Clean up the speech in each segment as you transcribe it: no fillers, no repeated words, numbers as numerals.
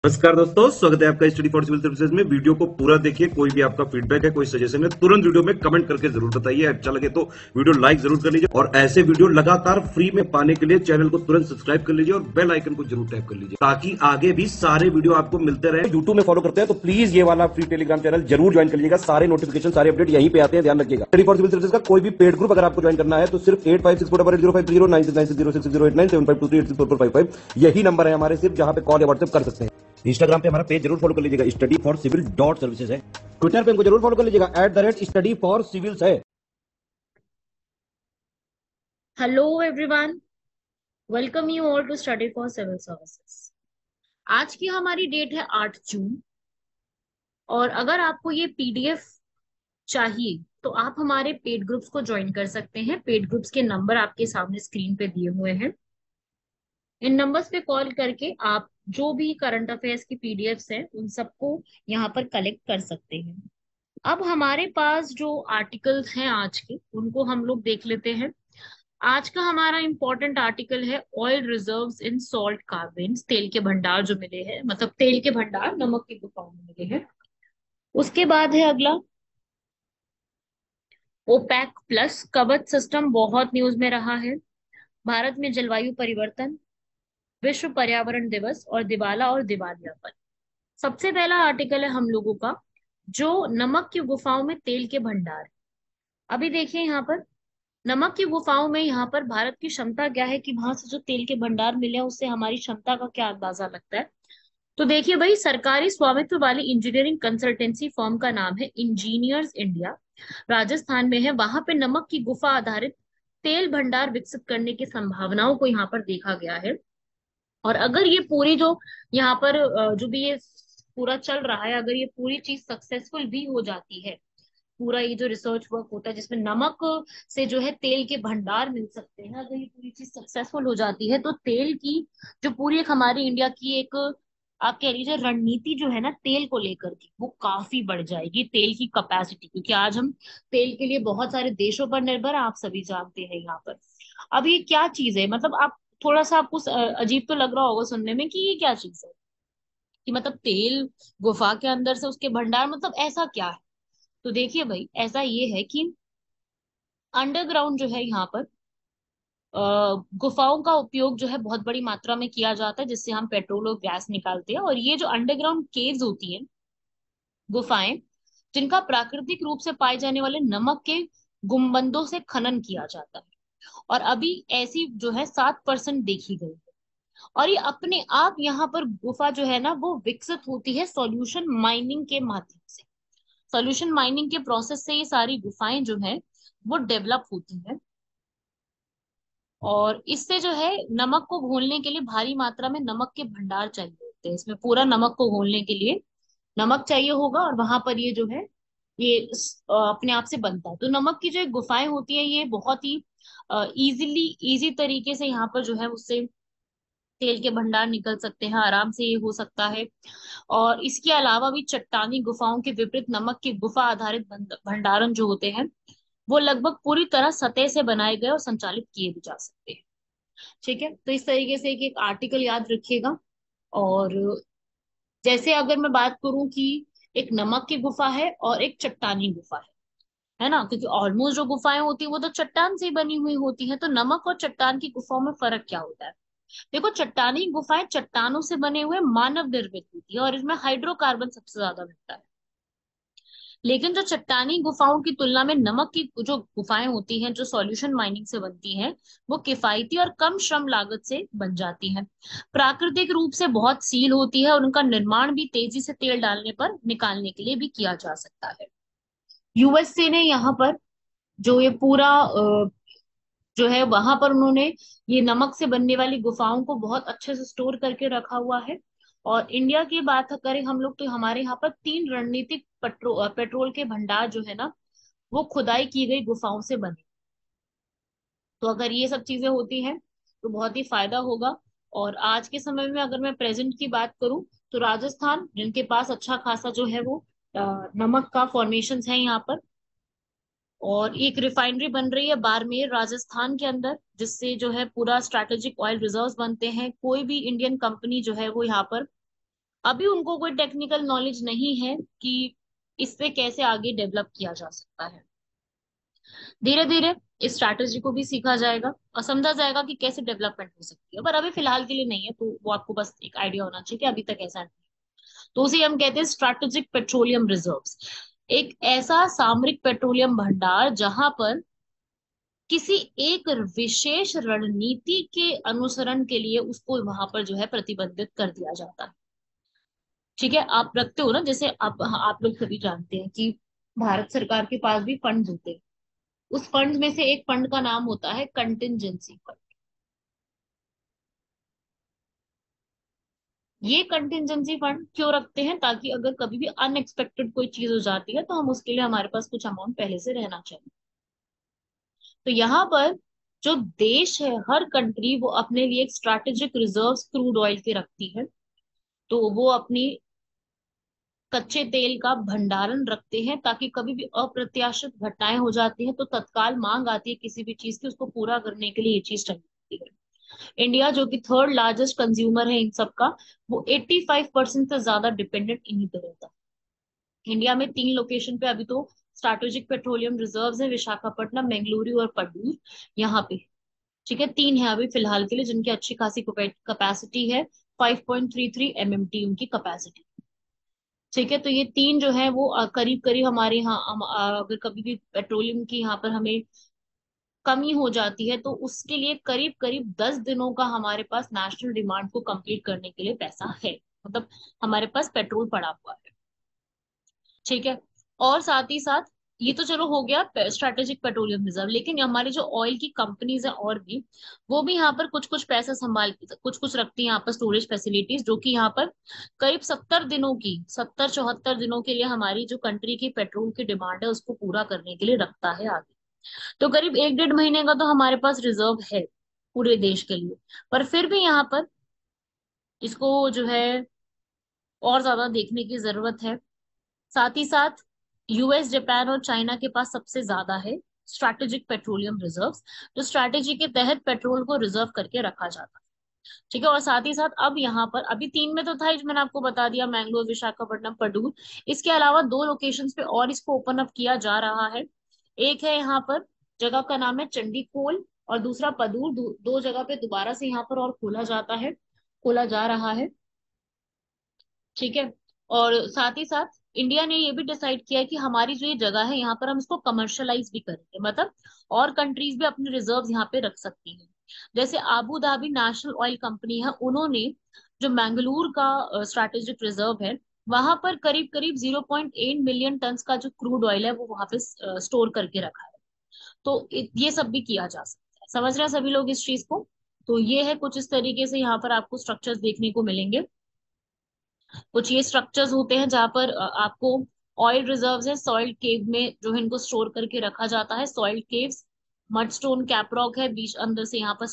नमस्कार दोस्तों, स्वागत है आपका स्टडी फॉर सिविल सर्विसेज में। वीडियो को पूरा देखिए। कोई भी आपका फीडबैक है, कोई सजेशन है, तुरंत वीडियो में कमेंट करके जरूर बताइए। अच्छा लगे तो वीडियो लाइक जरूर कर लीजिए और ऐसे वीडियो लगातार फ्री में पाने के लिए चैनल को तुरंत सब्सक्राइब कर लीजिए और बेल आइकन को जरूर टैप कर लीजिए ताकि आगे भी सारे वीडियो आपको मिलते रहे। यूट्यूब में फॉलो करते हैं तो प्लीज ये वाला फ्री टेलीग्राम चैनल जरूर ज्वाइन कर लीजिएगा। सारे नोटिफिकेशन, सारे अपडेट यहीं पे आते हैं, ध्यान रखिएगा। स्टडी फॉर सिविल सर्विसेज का कोई भी पेड ग्रुप अगर आपको ज्वाइन करना है तो सिर्फ 856480969065309608971523864455 यही नंबर है हमारे, सिर्फ जहां पे कॉल या व्हाट्सएप कर सकते हैं। इंस्टाग्राम पे हमारा पेज जरूर फॉलो कर लीजिएगा, study for civil dot services है। ट्विटर पे हमको जरूर फॉलो कर लीजिएगा, @स्टडी फॉर सिविल्स है। Hello everyone, welcome you all to study for civil services. आज की हमारी डेट है 8 जून और अगर आपको ये पीडीएफ चाहिए तो आप हमारे पेड ग्रुप्स को ज्वाइन कर सकते हैं। पेड ग्रुप्स के नंबर आपके सामने स्क्रीन पे दिए हुए हैं। इन नंबर्स पे कॉल करके आप जो भी करंट अफेयर्स की पीडीएफ्स हैं उन सबको यहाँ पर कलेक्ट कर सकते हैं। अब हमारे पास जो आर्टिकल्स हैं आज के, उनको हम लोग देख लेते हैं। आज का हमारा इंपॉर्टेंट आर्टिकल है ऑयल रिजर्व्स इन सॉल्ट कार्बिन्स। तेल के भंडार जो मिले हैं, मतलब तेल के भंडार नमक की गुफाओं में मिले हैं। उसके बाद है अगला ओपेक प्लस कवच सिस्टम, बहुत न्यूज में रहा है। भारत में जलवायु परिवर्तन, विश्व पर्यावरण दिवस और दिवाला और दिवालियापन। सबसे पहला आर्टिकल है हम लोगों का, जो नमक की गुफाओं में तेल के भंडार। अभी देखिए यहाँ पर नमक की गुफाओं में यहाँ पर भारत की क्षमता क्या है कि वहां से जो तेल के भंडार मिले हैं उससे हमारी क्षमता का क्या अंदाजा लगता है। तो देखिए भाई, सरकारी स्वामित्व वाली इंजीनियरिंग कंसल्टेंसी फर्म का नाम है इंजीनियर्स इंडिया, राजस्थान में है। वहां पे नमक की गुफा आधारित तेल भंडार विकसित करने की संभावनाओं को यहाँ पर देखा गया है। और अगर ये पूरी जो यहाँ पर जो भी ये पूरा चल रहा है, अगर ये पूरी चीज सक्सेसफुल भी हो जाती है, पूरा ये जो रिसर्च वर्क होता है जिसमें नमक से जो है तेल के भंडार मिल सकते हैं, अगर ये पूरी चीज सक्सेसफुल हो जाती है तो तेल की जो पूरी एक हमारी इंडिया की एक, आप कह लीजिए, रणनीति जो है ना तेल को लेकर की, वो काफी बढ़ जाएगी। तेल की कैपेसिटी, क्योंकि आज हम तेल के लिए बहुत सारे देशों पर निर्भर हैं, आप सभी जानते हैं यहाँ पर। अब ये क्या चीज है, मतलब आप थोड़ा सा आपको अजीब तो लग रहा होगा सुनने में कि ये क्या चीज है, कि मतलब तेल गुफा के अंदर से उसके भंडार, मतलब ऐसा क्या है। तो देखिए भाई, ऐसा ये है कि अंडरग्राउंड जो है यहाँ पर गुफाओं का उपयोग जो है बहुत बड़ी मात्रा में किया जाता है, जिससे हम पेट्रोल और गैस निकालते हैं। और ये जो अंडरग्राउंड केव्स होती है, गुफाएं, जिनका प्राकृतिक रूप से पाए जाने वाले नमक के गुंबदों से खनन किया जाता है। और अभी ऐसी जो है 7% देखी गई है। और ये अपने आप यहाँ पर गुफा जो है ना वो विकसित होती है सॉल्यूशन माइनिंग के माध्यम से। सॉल्यूशन माइनिंग के प्रोसेस से ये सारी गुफाएं जो है वो डेवलप होती है। और इससे जो है नमक को घोलने के लिए भारी मात्रा में नमक के भंडार चाहिए होते हैं। इसमें पूरा नमक को घोलने के लिए नमक चाहिए होगा और वहां पर ये जो है ये अपने आप से बनता है। तो नमक की जो एक गुफाएं होती है ये बहुत ही इजी तरीके से यहाँ पर जो है उससे तेल के भंडार निकल सकते हैं, आराम से ये हो सकता है। और इसके अलावा भी चट्टानी गुफाओं के विपरीत नमक की गुफा आधारित भंडारण जो होते हैं वो लगभग पूरी तरह सतह से बनाए गए और संचालित किए भी जा सकते हैं। ठीक है, तो इस तरीके से एक आर्टिकल याद रखिएगा। और जैसे अगर मैं बात करूं कि एक नमक की गुफा है और एक चट्टानी गुफा है ना, क्योंकि ऑलमोस्ट जो गुफाएं होती है वो तो चट्टान से ही बनी हुई होती है। तो नमक और चट्टान की गुफाओं में फर्क क्या होता है। देखो, चट्टानी गुफाएं चट्टानों से बने हुए मानव निर्मित होती है और इसमें हाइड्रोकार्बन सबसे ज्यादा मिलता है। लेकिन जो चट्टानी गुफाओं की तुलना में नमक की जो गुफाएं होती हैं जो सॉल्यूशन माइनिंग से बनती हैं, वो किफायती और कम श्रम लागत से बन जाती हैं। प्राकृतिक रूप से बहुत सील होती है और उनका निर्माण भी तेजी से तेल डालने पर निकालने के लिए भी किया जा सकता है। यूएसए ने यहाँ पर जो ये पूरा जो है वहां पर उन्होंने ये नमक से बनने वाली गुफाओं को बहुत अच्छे से स्टोर करके रखा हुआ है। और इंडिया की बात करें हम लोग तो हमारे यहाँ पर 3 रणनीतिक पेट्रोल के भंडार जो है ना वो खुदाई की गई गुफाओं से बने। तो अगर ये सब चीजें होती हैं तो बहुत ही फायदा होगा। और आज के समय में अगर मैं प्रेजेंट की बात करूं तो राजस्थान, जिनके पास अच्छा खासा जो है वो नमक का फॉर्मेशन है यहाँ पर, और एक रिफाइनरी बन रही है बाड़मेर राजस्थान के अंदर, जिससे जो है पूरा स्ट्रैटेजिक ऑयल रिजर्व्स बनते हैं। कोई भी इंडियन कंपनी जो है वो यहाँ पर अभी उनको कोई टेक्निकल नॉलेज नहीं है कि इससे कैसे आगे डेवलप किया जा सकता है। धीरे धीरे इस स्ट्रैटेजी को भी सीखा जाएगा और समझा जाएगा कि कैसे डेवलपमेंट हो सकती है, पर अभी फिलहाल के लिए नहीं है, तो वो आपको बस एक आइडिया होना चाहिए कि अभी तक ऐसा नहीं। तो उसे हम कहते हैं स्ट्रैटेजिक पेट्रोलियम रिजर्व्स, एक ऐसा सामरिक पेट्रोलियम भंडार जहां पर किसी एक विशेष रणनीति के अनुसरण के लिए उसको वहां पर जो है प्रतिबंधित कर दिया जाता है। ठीक है, आप रखते हो ना, जैसे आप लोग सभी जानते हैं कि भारत सरकार के पास भी फंड होते हैं। उस फंड में से एक फंड का नाम होता है कंटिजेंसी फंड। ये कंटिजेंसी फंड क्यों रखते हैं? ताकि अगर कभी भी अनएक्सपेक्टेड कोई चीज हो जाती है तो हम उसके लिए हमारे पास कुछ अमाउंट पहले से रहना चाहिए। तो यहाँ पर जो देश है, हर कंट्री वो अपने लिए एक स्ट्रैटेजिक रिजर्व क्रूड ऑयल की रखती है। तो वो अपनी कच्चे तेल का भंडारण रखते हैं, ताकि कभी भी अप्रत्याशित घटनाएं हो जाती हैं तो तत्काल मांग आती है किसी भी चीज की, उसको पूरा करने के लिए ये चीज चाहिए होती है। इंडिया जो कि थर्ड लार्जेस्ट कंज्यूमर है इन सब का, वो 85% से ज्यादा डिपेंडेंट इन्हीं पे रहता है। इंडिया में 3 लोकेशन पे अभी तो स्ट्रैटेजिक पेट्रोलियम रिजर्व्स है, विशाखापट्टनम, बेंगलुरु और पड्डूर, यहाँ पे। ठीक है, 3 है अभी फिलहाल के लिए, जिनकी अच्छी खासी कैपेसिटी है। 5.33 MMT उनकी कैपेसिटी। ठीक है, तो ये 3 जो है वो करीब करीब हमारे यहाँ अगर कभी भी पेट्रोलियम की यहाँ पर हमें कमी हो जाती है तो उसके लिए करीब करीब 10 दिनों का हमारे पास नेशनल डिमांड को कंप्लीट करने के लिए पैसा है। मतलब हमारे पास पेट्रोल पड़ा हुआ है। ठीक है, और साथ ही साथ ये तो चलो हो गया स्ट्रेटेजिक पेट्रोलियम रिजर्व, लेकिन हमारी जो ऑयल की कंपनीज है और भी, वो भी यहाँ पर कुछ कुछ पैसा संभाल कुछ कुछ रखती है यहाँ पर स्टोरेज फैसिलिटीज, जो कि यहाँ पर करीब 70 दिनों की, 70-74 दिनों के लिए हमारी जो कंट्री की पेट्रोल की डिमांड है उसको पूरा करने के लिए रखता है आगे। तो करीब 1-1.5 महीने का तो हमारे पास रिजर्व है पूरे देश के लिए। पर फिर भी यहाँ पर इसको जो है और ज्यादा देखने की जरूरत है। साथ ही साथ यूएस, जापान और चाइना के पास सबसे ज्यादा है स्ट्रैटेजिक पेट्रोलियम रिजर्व्स। तो स्ट्रैटेजी के तहत पेट्रोल को रिजर्व करके रखा जाता है। ठीक है, और साथ ही साथ अब यहाँ पर अभी 3 में तो था ही, जो मैंने आपको बता दिया, मैंगलोर, विशाखापट्टनम, पडूर। इसके अलावा 2 लोकेशंस पे और इसको ओपन अप किया जा रहा है। एक है यहाँ पर, जगह का नाम है चंडीखोल, और दूसरा पदूर। दो जगह पे दोबारा से यहाँ पर और खोला जाता है, खोला जा रहा है। ठीक है, और साथ ही साथ इंडिया ने ये भी डिसाइड किया है कि हमारी जो ये जगह है यहाँ पर हम इसको कमर्शलाइज भी करेंगे, मतलब और कंट्रीज भी अपने रिजर्व यहाँ पे रख सकती हैं। जैसे Abu Dhabi national oil company है, उन्होंने जो मैंगलोर का स्ट्रैटेजिक रिजर्व है, वहां पर करीब करीब 0.8 मिलियन टन का जो क्रूड ऑयल है वो वहां पे स्टोर करके रखा है। तो ये सब भी किया जा सकता है। समझ रहे हैं सभी लोग इस चीज को? तो ये है कुछ इस तरीके से यहाँ पर आपको स्ट्रक्चर्स देखने को मिलेंगे। कुछ ये स्ट्रक्चर्स होते हैं जहां पर आपको ऑयल रिजर्व्स है सॉइल केव में जो है इनको स्टोर करके रखा जाता है। सॉइल केव्स, मडस्टोन कैपरॉक है बीच, अंदर से यहाँ पर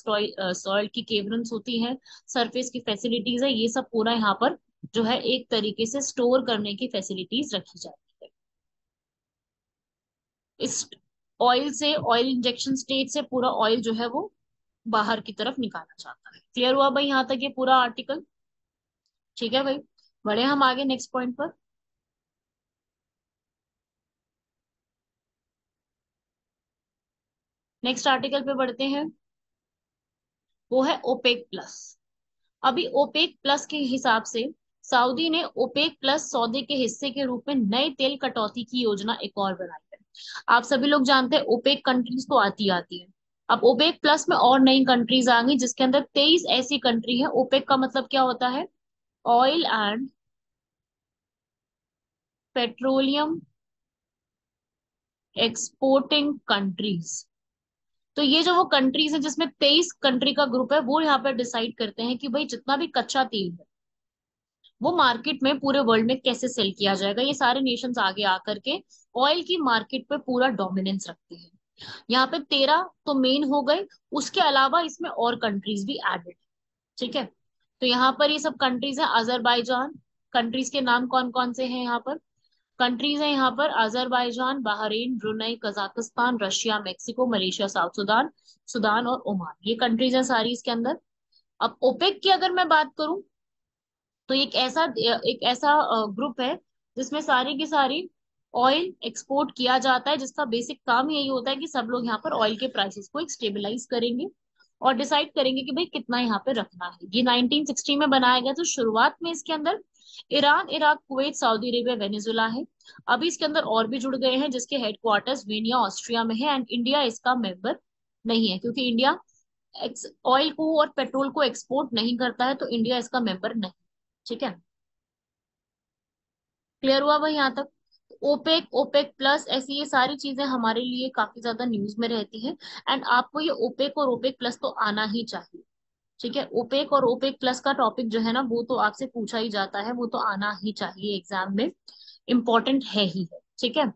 सॉइल की केवरन्स होती है, सरफेस की फैसिलिटीज है, ये सब पूरा यहाँ पर जो है एक तरीके से स्टोर करने की फैसिलिटीज रखी जाती है। इस ऑयल से, ऑयल इंजेक्शन स्टेज से पूरा ऑयल जो है वो बाहर की तरफ निकाला जाता है। क्लियर हुआ भाई यहाँ तक ये पूरा आर्टिकल? ठीक है भाई, बढ़े हम आगे नेक्स्ट पॉइंट पर। नेक्स्ट आर्टिकल पे बढ़ते हैं, वो है ओपेक प्लस। अभी ओपेक प्लस के हिसाब से सऊदी ने ओपेक प्लस सौदे के हिस्से के रूप में नए तेल कटौती की योजना एक और बनाई है। आप सभी लोग जानते हैं ओपेक कंट्रीज तो आती आती है। अब ओपेक प्लस में और नई कंट्रीज आ गई, जिसके अंदर 23 ऐसी कंट्री है। ओपेक का मतलब क्या होता है? Oil and petroleum exporting countries. तो ये जो वो कंट्रीज है जिसमें 23 कंट्री का ग्रुप है, वो यहाँ पर डिसाइड करते हैं कि भाई जितना भी कच्चा तेल है वो मार्केट में पूरे वर्ल्ड में कैसे सेल किया जाएगा। ये सारे नेशंस आगे आकर के ऑयल की मार्केट पे पूरा डोमिनेंस रखते हैं। यहाँ पे 13 तो मेन हो गए, उसके अलावा इसमें और कंट्रीज भी एडेड। ठीक है, तो यहाँ पर ये सब कंट्रीज है। अजरबैजान, कंट्रीज के नाम कौन कौन से हैं यहाँ पर? कंट्रीज है यहाँ पर Azerbaijan, Bahrain, Brunei, Kazakhstan, Russia, Mexico, Malaysia, south Sudan, Sudan और ओमान। ये कंट्रीज है सारी इसके अंदर। अब ओपेक की अगर मैं बात करूं, तो एक ऐसा ग्रुप है जिसमें सारी की सारी ऑयल एक्सपोर्ट किया जाता है, जिसका बेसिक काम यही होता है कि सब लोग यहाँ पर ऑयल के प्राइसेस को एक स्टेबलाइज करेंगे और डिसाइड करेंगे कि भाई कितना यहाँ पे रखना है। ये 1960 में बनाया गया। तो शुरुआत में इसके अंदर Iran, Iraq, Kuwait, Saudi Arabia, Venezuela है। अभी इसके अंदर और भी जुड़ गए हैं जिसके हेडक्वार्टर्स वियना ऑस्ट्रिया में है, एंड इंडिया इसका मेंबर नहीं है, क्योंकि इंडिया ऑयल को और पेट्रोल को एक्सपोर्ट नहीं करता है, तो इंडिया इसका मेंबर नहीं। ठीक है, क्लियर हुआ भाई यहाँ तक? ओपेक, ओपेक प्लस, ऐसी ये सारी चीजें हमारे लिए काफी ज्यादा न्यूज में रहती हैं। एंड आपको ये ओपेक और ओपेक प्लस तो आना ही चाहिए। ठीक है, ओपेक और ओपेक प्लस का टॉपिक जो है ना, वो तो आपसे पूछा ही जाता है, वो तो आना ही चाहिए एग्जाम में, इम्पोर्टेंट है ही है। ठीक है,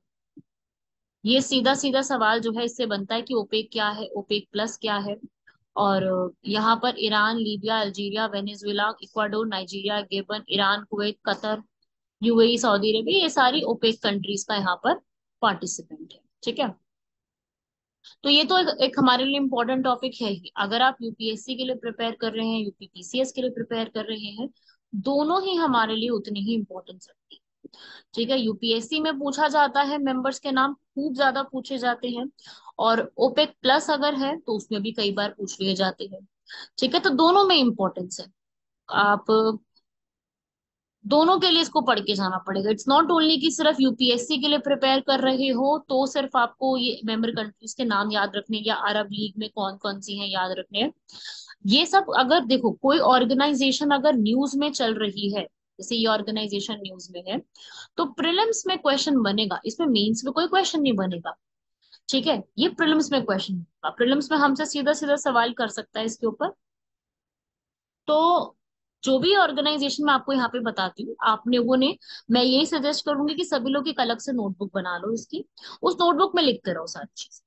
ये सीधा सीधा सवाल जो है इससे बनता है कि ओपेक क्या है, ओपेक प्लस क्या है। और यहाँ पर Iran, Libya, Algeria, Venezuela, Ecuador, Nigeria, Gabon, Iran, Kuwait, Qatar, UAE, Saudi Arabia, ये सारी ओपेक कंट्रीज का यहाँ पर पार्टिसिपेंट है। ठीक है, तो ये तो एक हमारे लिए इम्पोर्टेंट टॉपिक है ही। अगर आप यूपीएससी के लिए प्रिपेयर कर रहे हैं, यूपीपीसीएस के लिए प्रिपेयर कर रहे हैं, दोनों ही हमारे लिए उतनी ही इम्पोर्टेंस रखती है। ठीक है, यूपीएससी में पूछा जाता है, मेंबर्स के नाम खूब ज्यादा पूछे जाते हैं, और ओपेक प्लस अगर है तो उसमें भी कई बार पूछ लिए जाते हैं। ठीक है, तो दोनों में इम्पोर्टेंस है। आप दोनों के लिए इसको पढ़ के जाना पड़ेगा। इट्स नॉट ओनली कि सिर्फ यूपीएससी के लिए प्रिपेयर कर रहे हो तो सिर्फ आपको ये मेंबर कंट्रीज के नाम याद रखने, या अरब लीग में कौन कौन सी हैं याद रखने हैं। ये सब अगर देखो, कोई ऑर्गेनाइजेशन अगर न्यूज में चल रही है, जैसे ये ऑर्गेनाइजेशन न्यूज में है, तो प्रिलिम्स में क्वेश्चन बनेगा, इसमें मेंस में कोई क्वेश्चन नहीं बनेगा। ठीक है, ये प्रिलिम्स में क्वेश्चन बनेगा, प्रिलिम्स में हमसे सीधा सीधा सवाल कर सकता है इसके ऊपर। तो जो भी ऑर्गेनाइजेशन मैं आपको यहाँ पे बताती हूँ, आप लोगों ने, मैं यही सजेस्ट करूंगी कि सभी लोग एक अलग से नोटबुक बना लो इसकी, उस नोटबुक में लिखते रहो सारी चीज।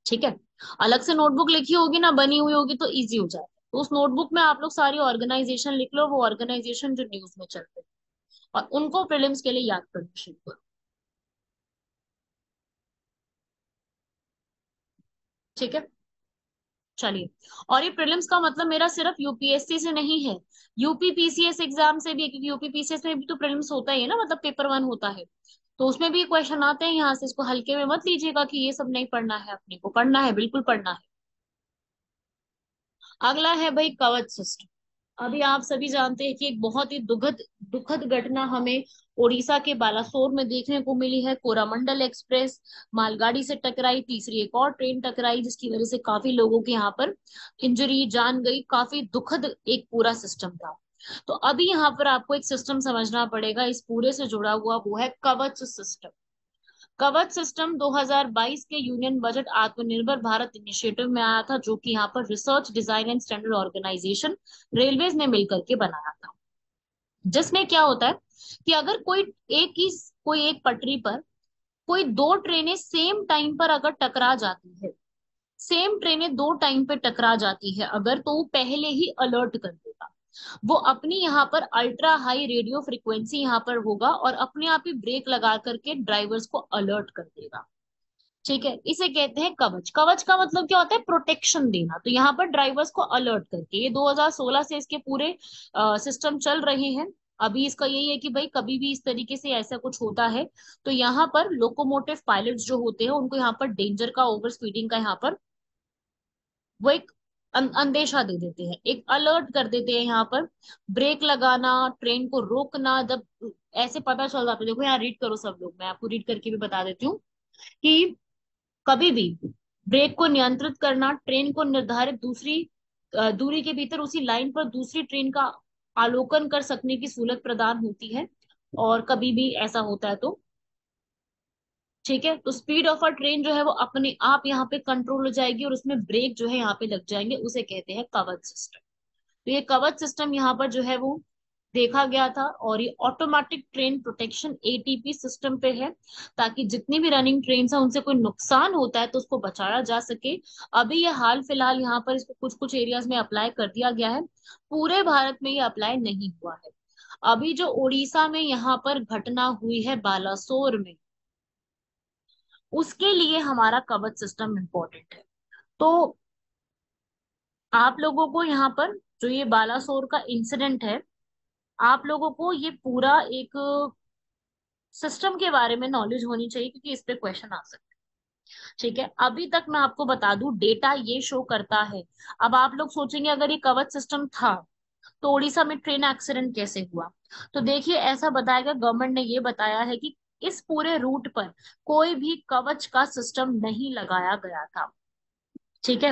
ठीक है, अलग से नोटबुक लिखी होगी ना, बनी हुई होगी, तो इजी हो जाएगा। तो उस नोटबुक में आप लोग सारी ऑर्गेनाइजेशन लिख लो, वो ऑर्गेनाइजेशन जो न्यूज में चल रहे हैं, और उनको प्रीलिम्स के लिए याद करना शुरू करो। ठीक है, चलिए। और ये प्रीलिम्स का मतलब मेरा सिर्फ यूपीएससी से नहीं है, यूपीपीसीएस एग्जाम से भी है, क्योंकि यूपीपीसीएस में भी तो प्रीलिम्स होता ही है ना, मतलब पेपर वन होता है। तो उसमें भी क्वेश्चन आते हैं यहाँ से, इसको हल्के में मत लीजिएगा कि ये सब नहीं पढ़ना है, अपने को पढ़ना है, बिल्कुल पढ़ना है। अगला है भाई कवच सिस्टम। अभी आप सभी जानते हैं कि एक बहुत ही दुखद दुखद घटना हमें उड़ीसा के बालासोर में देखने को मिली है। कोरामंडल एक्सप्रेस मालगाड़ी से टकराई, तीसरी एक और ट्रेन टकराई, जिसकी वजह से काफी लोगों के यहाँ पर इंजरी, जान गई। काफी दुखद एक पूरा सिस्टम था। तो अभी यहाँ पर आपको एक सिस्टम समझना पड़ेगा इस पूरे से जुड़ा हुआ, वो है कवच सिस्टम। कवच सिस्टम 2022 के यूनियन बजट आत्मनिर्भर भारत इनिशिएटिव में आया था, जो कि यहाँ पर research design and standard organisation railways ने मिलकर के बनाया था। जिसमें क्या होता है कि अगर कोई एक पटरी पर कोई दो ट्रेनें सेम टाइम पर अगर टकरा जाती है, सेम ट्रेनें दो टाइम पे टकरा जाती है अगर, तो वो पहले ही अलर्ट कर देगा। वो अपनी यहाँ पर अल्ट्रा हाई रेडियो फ्रिक्वेंसी यहाँ पर होगा, और अपने आप ही ब्रेक लगा करके ड्राइवर्स को अलर्ट कर देगा। ठीक है, इसे कहते हैं कवच। कवच का मतलब क्या होता है? प्रोटेक्शन देना। तो यहाँ पर ड्राइवर्स को अलर्ट करके, ये 2016 से इसके पूरे सिस्टम चल रहे हैं। अभी इसका यही है कि भाई कभी भी इस तरीके से ऐसा कुछ होता है, तो यहाँ पर लोकोमोटिव पायलट्स जो होते हैं उनको यहाँ पर डेंजर का, ओवर स्पीडिंग का यहाँ पर वो एक अंदेशा दे देते हैं, एक अलर्ट कर देते हैं यहाँ पर। ब्रेक लगाना, ट्रेन को रोकना, जब ऐसे पता चल जाता है, देखो यहाँ रीड करो सब लोग, मैं आपको रीड करके भी बता देती हूँ कि कभी भी ब्रेक को नियंत्रित करना, ट्रेन को निर्धारित दूसरी दूरी के भीतर उसी लाइन पर दूसरी ट्रेन का आलोकन कर सकने की सहूलत प्रदान होती है। और कभी भी ऐसा होता है तो, ठीक है, तो स्पीड ऑफ अ ट्रेन जो है वो अपने आप यहाँ पे कंट्रोल हो जाएगी, और उसमें ब्रेक जो है यहाँ पे लग जाएंगे, उसे कहते हैं कवच सिस्टम। तो ये कवच सिस्टम यहाँ पर जो है वो देखा गया था, और ये automatic train protection ATP system पे है, ताकि जितनी भी रनिंग ट्रेन है उनसे कोई नुकसान होता है तो उसको बचाया जा सके। अभी ये हाल फिलहाल यहाँ पर इसको कुछ कुछ एरियाज में अप्लाई कर दिया गया है, पूरे भारत में ये अप्लाई नहीं हुआ है। अभी जो उड़ीसा में यहाँ पर घटना हुई है बालासोर में, उसके लिए हमारा कवच सिस्टम इम्पोर्टेंट है। तो आप लोगों को यहाँ पर जो ये बालासोर का इंसिडेंट है, आप लोगों को ये पूरा एक सिस्टम के बारे में नॉलेज होनी चाहिए, क्योंकि इस पे क्वेश्चन आ सकते हैं। ठीक है, अभी तक मैं आपको बता दूं डेटा ये शो करता है। अब आप लोग सोचेंगे अगर ये कवच सिस्टम था तो उड़ीसा में ट्रेन एक्सीडेंट कैसे हुआ। तो देखिए, ऐसा बताया गया, गवर्नमेंट ने ये बताया है कि इस पूरे रूट पर कोई भी कवच का सिस्टम नहीं लगाया गया था। ठीक है,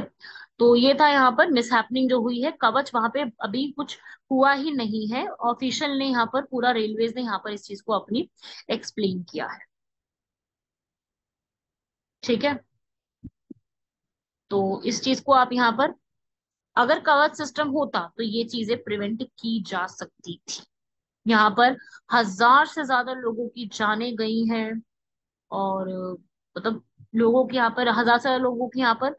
तो ये था यहाँ पर मिसहैपनिंग जो हुई है, कवच वहां पे अभी कुछ हुआ ही नहीं है। ऑफिशियल ने यहाँ पर, पूरा रेलवेज ने यहाँ पर इस चीज को अपनी एक्सप्लेन किया है। ठीक है, तो इस चीज को आप यहाँ पर, अगर कवच सिस्टम होता तो ये चीजें प्रिवेंट की जा सकती थी। यहाँ पर 1000 से ज्यादा लोगों की जानें गई हैं, और मतलब लोगों के यहाँ पर 1000 से ज्यादा लोगों की यहाँ पर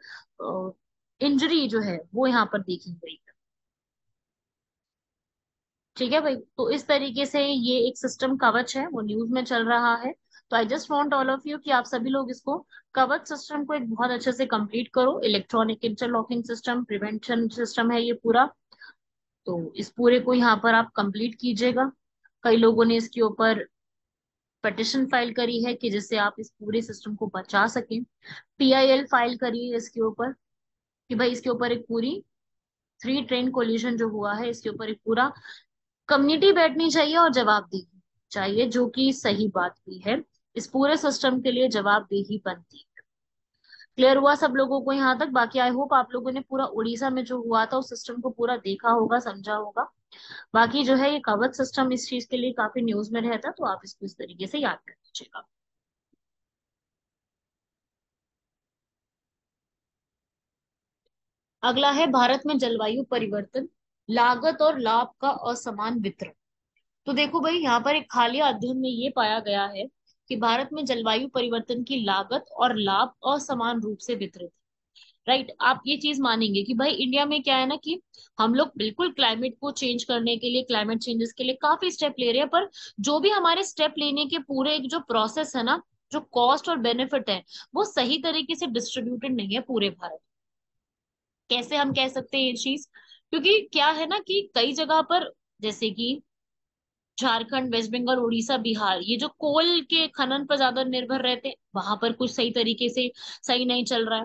इंजरी जो है वो यहाँ पर देखी गई है। ठीक है भाई, तो इस तरीके से ये एक सिस्टम कवच है, वो न्यूज में चल रहा है। तो I just want all of you कि आप सभी लोग इसको, कवच सिस्टम को एक बहुत अच्छे से कंप्लीट करो। Electronic interlocking system, prevention system है ये पूरा। तो इस पूरे को यहाँ पर आप कंप्लीट कीजिएगा। कई लोगों ने इसके ऊपर पिटिशन फाइल करी है कि जिससे आप इस पूरे सिस्टम को बचा सकें। पीआईएल फाइल करी है इसके ऊपर कि भाई इसके ऊपर एक पूरी 3 ट्रेन कोलिजन जो हुआ है, इसके ऊपर एक पूरा कम्युनिटी बैठनी चाहिए और जवाबदेही चाहिए, जो कि सही बात भी है। इस पूरे सिस्टम के लिए जवाबदेही बनती है। क्लियर हुआ सब लोगों को यहाँ तक? बाकी आई होप आप लोगों ने पूरा उड़ीसा में जो हुआ था उस सिस्टम को पूरा देखा होगा, समझा होगा। बाकी जो है ये कवच सिस्टम इस चीज के लिए काफी न्यूज में रहता है, तो आप इसको इस तरीके से याद कर लीजिएगा। अगला है भारत में जलवायु परिवर्तन, लागत और लाभ का असमान वितरण। तो देखो भाई, यहाँ पर एक हालिया अध्ययन में ये पाया गया है कि भारत में जलवायु परिवर्तन की लागत और लाभ असमान रूप से वितरित है। राइट, आप ये चीज मानेंगे कि भाई इंडिया में क्या है ना, कि हम लोग बिल्कुल क्लाइमेट को चेंज करने के लिए, क्लाइमेट चेंजेस के लिए काफी स्टेप ले रहे हैं, पर जो भी हमारे स्टेप लेने के पूरे एक जो प्रोसेस है ना, जो कॉस्ट और बेनिफिट है, वो सही तरीके से डिस्ट्रीब्यूटेड नहीं है पूरे भारत। कैसे हम कह सकते हैं ये चीज? क्योंकि क्या है ना कि कई जगह पर, जैसे कि झारखंड, वेस्ट बंगाल, उड़ीसा, बिहार, ये जो कोल के खनन पर ज्यादा निर्भर रहते हैं, वहां पर कुछ सही तरीके से सही नहीं चल रहा है।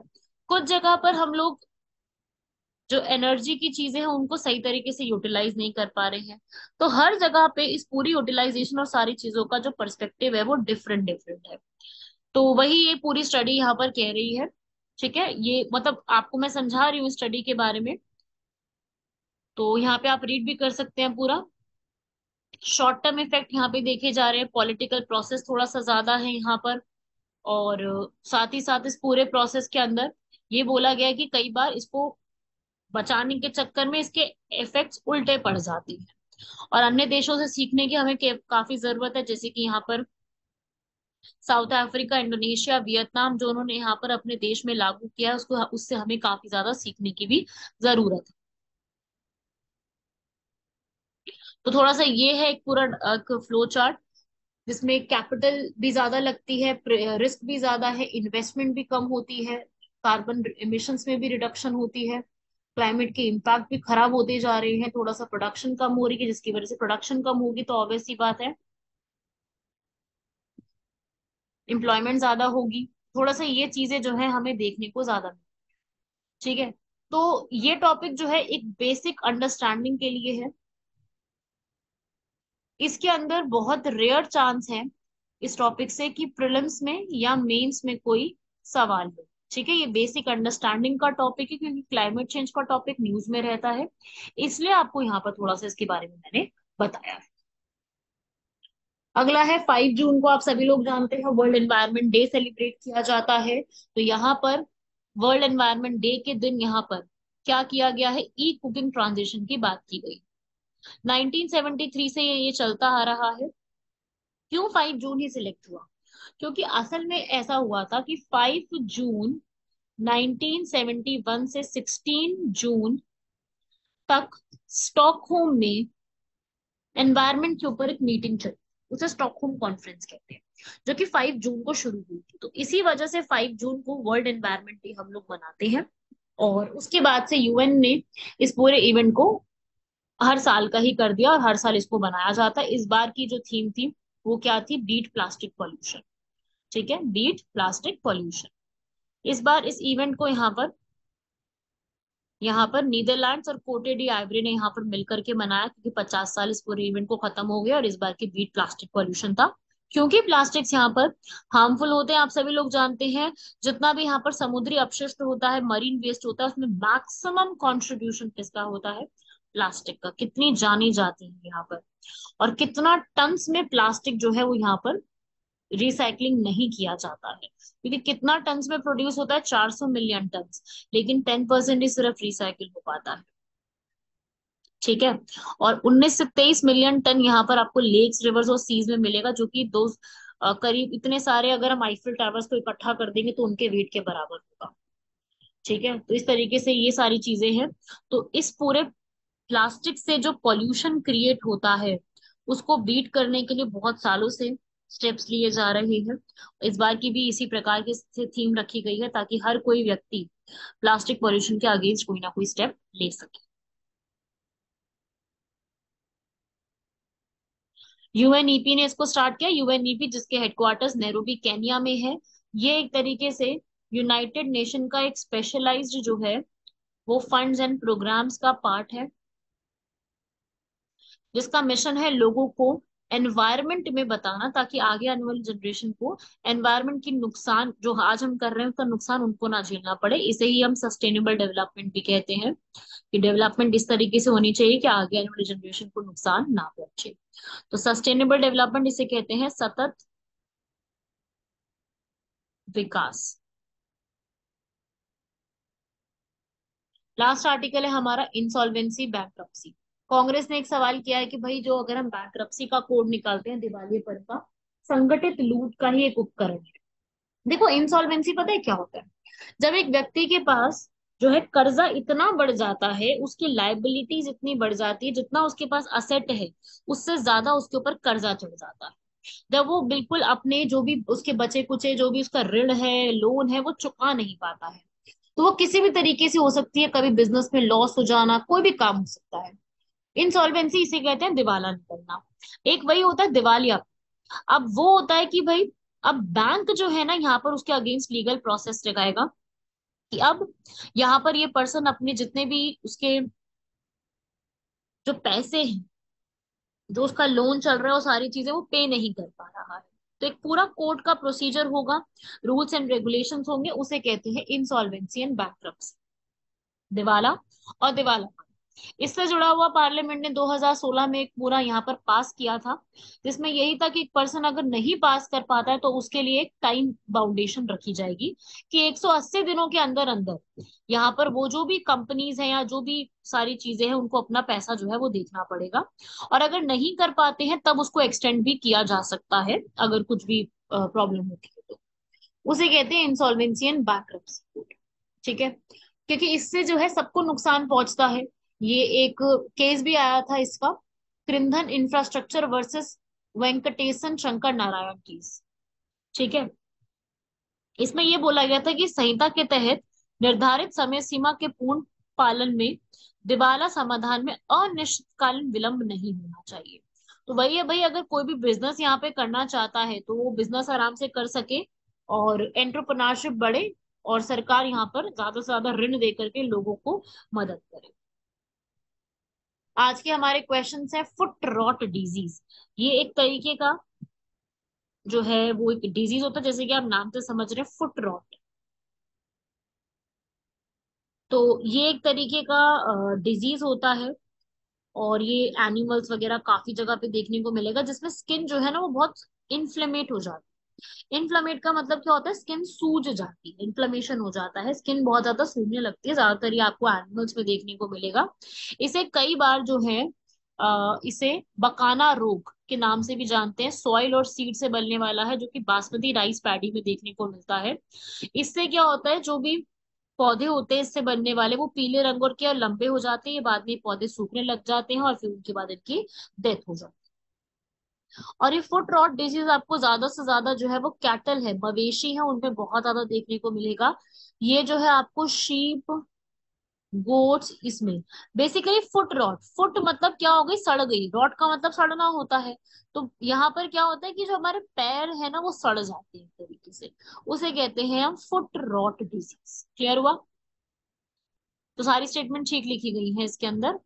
कुछ जगह पर हम लोग जो एनर्जी की चीजें हैं उनको सही तरीके से यूटिलाइज नहीं कर पा रहे हैं। तो हर जगह पे इस पूरी यूटिलाइजेशन और सारी चीजों का जो पर्सपेक्टिव है वो डिफरेंट डिफरेंट है। तो वही ये पूरी स्टडी यहाँ पर कह रही है। ठीक है, ये मतलब आपको मैं समझा रही हूँ स्टडी के बारे में, तो यहाँ पे आप रीड भी कर सकते हैं पूरा। शॉर्ट टर्म इफेक्ट यहाँ पे देखे जा रहे हैं, पॉलिटिकल प्रोसेस थोड़ा सा ज्यादा है यहाँ पर। और साथ ही साथ इस पूरे प्रोसेस के अंदर ये बोला गया है कि कई बार इसको बचाने के चक्कर में इसके इफेक्ट्स उल्टे पड़ जाती हैं, और अन्य देशों से सीखने की हमें काफी जरूरत है। जैसे कि यहाँ पर साउथ अफ्रीका, इंडोनेशिया, वियतनाम, जो उन्होंने यहाँ पर अपने देश में लागू किया है, उसको उससे हमें काफी ज्यादा सीखने की भी जरूरत है। तो थोड़ा सा ये है एक पूरा फ्लो चार्ट, जिसमें कैपिटल भी ज्यादा लगती है, रिस्क भी ज्यादा है, इन्वेस्टमेंट भी कम होती है, कार्बन एमिशंस में भी रिडक्शन होती है, क्लाइमेट के इम्पैक्ट भी खराब होते जा रहे हैं, थोड़ा सा प्रोडक्शन कम हो रही है, जिसकी वजह से प्रोडक्शन कम होगी तो ऑब्वियस सी बात है एम्प्लॉयमेंट ज्यादा होगी। थोड़ा सा ये चीजें जो है हमें देखने को ज्यादा मिली। ठीक है, तो ये टॉपिक जो है एक बेसिक अंडरस्टैंडिंग के लिए है। इसके अंदर बहुत रेयर चांस है इस टॉपिक से कि प्रीलिम्स में या मेंस में कोई सवाल हो। ठीक है, ये बेसिक अंडरस्टैंडिंग का टॉपिक है, क्योंकि क्लाइमेट चेंज का टॉपिक न्यूज में रहता है, इसलिए आपको यहाँ पर थोड़ा सा इसके बारे में मैंने बताया है। अगला है 5 जून को, आप सभी लोग जानते हैं वर्ल्ड एनवायरनमेंट डे सेलिब्रेट किया जाता है। तो यहाँ पर वर्ल्ड एनवायरनमेंट डे के दिन यहाँ पर क्या किया गया है, ई कुकिंग ट्रांजिशन की बात की गई। 1973 से ये चलता आ रहा है। क्यों 5 जून ही सिलेक्ट हुआ? क्योंकि असल में ऐसा हुआ था कि 5 जून 1971 से 16 जून तक स्टॉकहोम में एनवायरनमेंट के ऊपर एक मीटिंग चली, उसे स्टॉकहोम कॉन्फ्रेंस कहते हैं, जो कि 5 जून को शुरू हुई थी। तो इसी वजह से 5 जून को वर्ल्ड एनवायरनमेंट डे हम लोग मनाते हैं। और उसके बाद से यूएन ने इस पूरे इवेंट को हर साल का ही कर दिया और हर साल इसको बनाया जाता है। इस बार की जो थीम थी वो क्या थी? Beat plastic pollution. ठीक है, बीट प्लास्टिक पॉल्यूशन। इस बार इस इवेंट को यहाँ पर नीदरलैंड्स और कोटे डी आइवरी ने यहाँ पर मिलकर के मनाया, क्योंकि 50 साल इस पूरे इवेंट को खत्म हो गए और इस बार की बीट प्लास्टिक पॉल्यूशन था। क्योंकि प्लास्टिक्स यहाँ पर हार्मफुल होते हैं, आप सभी लोग जानते हैं। जितना भी यहाँ पर समुद्री अपशिष्ट होता है, मरीन वेस्ट होता है, उसमें मैक्सिमम कंट्रीब्यूशन किसका होता है? प्लास्टिक का। कितनी जानी जाती है यहाँ पर, और कितना टन्स में प्लास्टिक जो है वो यहाँ पर रिसाइकलिंग नहीं किया जाता है। क्योंकि कितना टन्स में प्रोड्यूस होता है? 400 मिलियन टन्स, लेकिन 10% ही सिर्फ रिसाइकिल हो पाता है। ठीक है। और 19 से 23 मिलियन टन यहाँ पर आपको लेक्स, रिवर्स और सीज में मिलेगा, जो कि दो करीब इतने सारे, अगर हम आईफिल टावर्स को इकट्ठा कर देंगे तो उनके वेट के बराबर होगा। ठीक है, तो इस तरीके से ये सारी चीजें हैं। तो इस पूरे प्लास्टिक से जो पॉल्यूशन क्रिएट होता है उसको बीट करने के लिए बहुत सालों से स्टेप्स लिए जा रहे हैं। इस बार की भी इसी प्रकार की थीम रखी गई है, ताकि हर कोई व्यक्ति प्लास्टिक पॉल्यूशन के अगेंस्ट कोई ना कोई स्टेप ले सके। यूएनईपी ने इसको स्टार्ट किया। यूएनईपी जिसके हेडक्वार्टर्स नैरोबी केन्या में है, ये एक तरीके से यूनाइटेड नेशन का एक स्पेशलाइज्ड जो है वो फंड्स एंड प्रोग्राम्स का पार्ट है, जिसका मिशन है लोगों को एनवायरनमेंट में बताना, ताकि आगे आने वाली जनरेशन को एनवायरनमेंट की नुकसान जो आज हम कर रहे हैं उसका नुकसान उनको ना झेलना पड़े। इसे ही हम सस्टेनेबल डेवलपमेंट भी कहते हैं, कि डेवलपमेंट इस तरीके से होनी चाहिए कि आगे आने वाली जनरेशन को नुकसान ना पहुंचे। तो सस्टेनेबल डेवलपमेंट इसे कहते हैं सतत विकास। लास्ट आर्टिकल है हमारा इंसॉल्वेंसी बैंक्रप्सी। कांग्रेस ने एक सवाल किया है कि भाई जो अगर हम बैंक्रप्सी का कोड निकालते हैं दिवालियेपन का, संगठित लूट का ही एक उपकरण है। देखो इंसॉल्वेंसी पता है क्या होता है? जब एक व्यक्ति के पास जो है कर्जा इतना बढ़ जाता है, उसकी लाइबिलिटीज इतनी बढ़ जाती है, जितना उसके पास असेट है उससे ज्यादा उसके ऊपर कर्जा चढ़ जाता है। जब वो बिल्कुल अपने जो भी उसके बचे कुचे जो भी उसका ऋण है, लोन है, वो चुका नहीं पाता है, तो वो किसी भी तरीके से हो सकती है, कभी बिजनेस में लॉस हो जाना, कोई भी काम हो सकता है। इंसॉल्वेंसी इसे कहते हैं दिवाला निकलना। एक वही होता है दिवालिया। अब वो होता है कि भाई अब बैंक जो है ना यहाँ पर उसके अगेंस्ट लीगल प्रोसेस लगाएगा, कि अब यहाँ पर ये पर्सन अपने जितने भी उसके जो पैसे हैं, जो उसका लोन चल रहा है, वो सारी चीजें वो पे नहीं कर पा रहा है, तो एक पूरा कोर्ट का प्रोसीजर होगा, रूल्स एंड रेगुलेशंस होंगे, उसे कहते हैं इंसॉल्वेंसी एंड बैंक्रप्सी, दिवाला और दिवाला। इससे जुड़ा हुआ पार्लियामेंट ने 2016 में एक पूरा यहाँ पर पास किया था, जिसमें यही था कि एक पर्सन अगर नहीं पास कर पाता है तो उसके लिए एक टाइम बाउंडेशन रखी जाएगी, कि 180 दिनों के अंदर अंदर यहाँ पर वो जो भी कंपनीज हैं या जो भी सारी चीजें हैं उनको अपना पैसा जो है वो देखना पड़ेगा। और अगर नहीं कर पाते हैं तब उसको एक्सटेंड भी किया जा सकता है, अगर कुछ भी प्रॉब्लम होती है तो। उसे कहते हैं इंसॉल्वेंसी एंड बैंक्रप्सी। ठीक है, क्योंकि इससे जो है सबको नुकसान पहुंचता है। ये एक केस भी आया था इसका, कृंधन infrastructure versus Venkatesan Shankar Narayan case. ठीक है, इसमें ये बोला गया था कि संहिता के तहत निर्धारित समय सीमा के पूर्ण पालन में दिवाला समाधान में अनिश्चितकालीन विलंब नहीं होना चाहिए। तो वही है भाई, अगर कोई भी बिजनेस यहाँ पे करना चाहता है तो वो बिजनेस आराम से कर सके और एंटरप्रेन्योरशिप बढ़े, और सरकार यहाँ पर ज्यादा से ज्यादा ऋण दे करके लोगों को मदद करे। आज के हमारे क्वेश्चंस है फुट रॉट डिजीज। ये एक तरीके का जो है वो एक डिजीज होता है, जैसे कि आप नाम से समझ रहे हैं, फुट रॉट। तो ये एक तरीके का डिजीज होता है, और ये एनिमल्स वगैरह काफी जगह पे देखने को मिलेगा, जिसमें स्किन जो है ना वो बहुत इन्फ्लेमेट हो जाती है। इन्फ्लेमेट का मतलब क्या होता है? स्किन सूज जाती है, इन्फ्लेमेशन हो जाता है, स्किन बहुत ज्यादा सूजने लगती है। ज्यादातर ये आपको एनिमल्स में देखने को मिलेगा। इसे कई बार जो है इसे बकाना रोग के नाम से भी जानते हैं। सॉइल और सीड से बनने वाला है, जो कि बासमती राइस पैडी में देखने को मिलता है। इससे क्या होता है, जो भी पौधे होते हैं इससे बनने वाले, वो पीले रंग और के लंबे हो जाते हैं, ये बाद में पौधे सूखने लग जाते हैं और फिर उनके बाद इनकी डेथ हो जाती है। और ये फुट रॉट डिजीज आपको ज्यादा से ज्यादा जो है वो कैटल है, मवेशी है, उनपे बहुत ज्यादा देखने को मिलेगा। ये जो है आपको शीप गोट्स इसमें। बेसिकली फुट रॉट, फुट मतलब क्या हो गई, सड़ गई, रॉट का मतलब सड़ना होता है। तो यहाँ पर क्या होता है कि जो हमारे पैर है ना वो सड़ जाते हैं एक तरीके से, उसे कहते हैं हम फुट रॉट डिजीज। क्लियर हुआ? तो सारी स्टेटमेंट ठीक लिखी गई है इसके अंदर।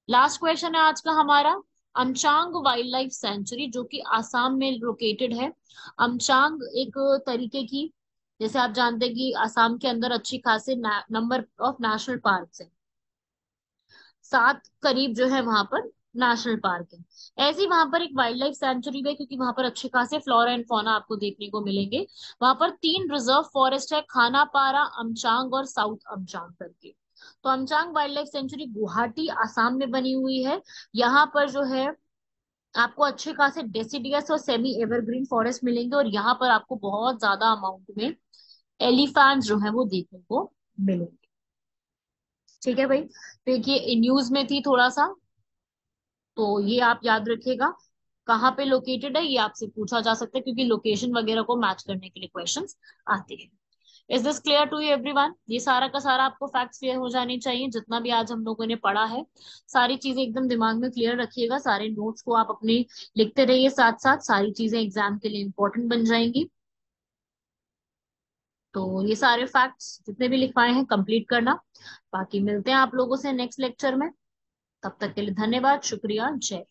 लास्ट क्वेश्चन है आज का हमारा, अमचांग वाइल्ड लाइफ सेंचुरी जो कि आसाम में लोकेटेड है। अमचांग एक तरीके की, जैसे आप जानते हैं कि आसाम के अंदर अच्छी खासे नंबर ऑफ नेशनल पार्क है, 7 करीब जो है वहां पर नेशनल पार्क है। ऐसे ही वहां पर एक वाइल्ड लाइफ सेंचुरी भी है, क्योंकि वहां पर अच्छे खासे फ्लोरा एंड फौना आपको देखने को मिलेंगे। वहां पर 3 रिजर्व फॉरेस्ट है, खानापारा, अमचांग और साउथ अमचांग करके। तो Amchang wild life sanctuary Guwahati Assam में बनी हुई है। यहाँ पर जो है आपको अच्छे खासे डेसिडियस और सेमी एवरग्रीन फॉरेस्ट मिलेंगे, और यहाँ पर आपको बहुत ज्यादा अमाउंट में एलिफेंट जो है वो देखने को मिलेंगे। ठीक है भाई, देखिए न्यूज में थी थोड़ा सा, तो ये आप याद रखिएगा। कहाँ पे लोकेटेड है ये आपसे पूछा जा सकता है, क्योंकि लोकेशन वगैरह को मैच करने के लिए क्वेश्चंस आते हैं। Is this clear to you everyone? ये सारा का सारा आपको फैक्ट्स क्लियर हो जाने चाहिए, जितना भी आज हम लोगों ने पढ़ा है। सारी चीजें एकदम दिमाग में क्लियर रखिएगा, सारे नोट्स को आप अपने लिखते रहिए, साथ साथ सारी चीजें एग्जाम के लिए इंपॉर्टेंट बन जाएंगी। तो ये सारे फैक्ट्स जितने भी लिखवाए हैं कंप्लीट करना। बाकी मिलते हैं आप लोगों से नेक्स्ट लेक्चर में। तब तक के लिए धन्यवाद, शुक्रिया, जय।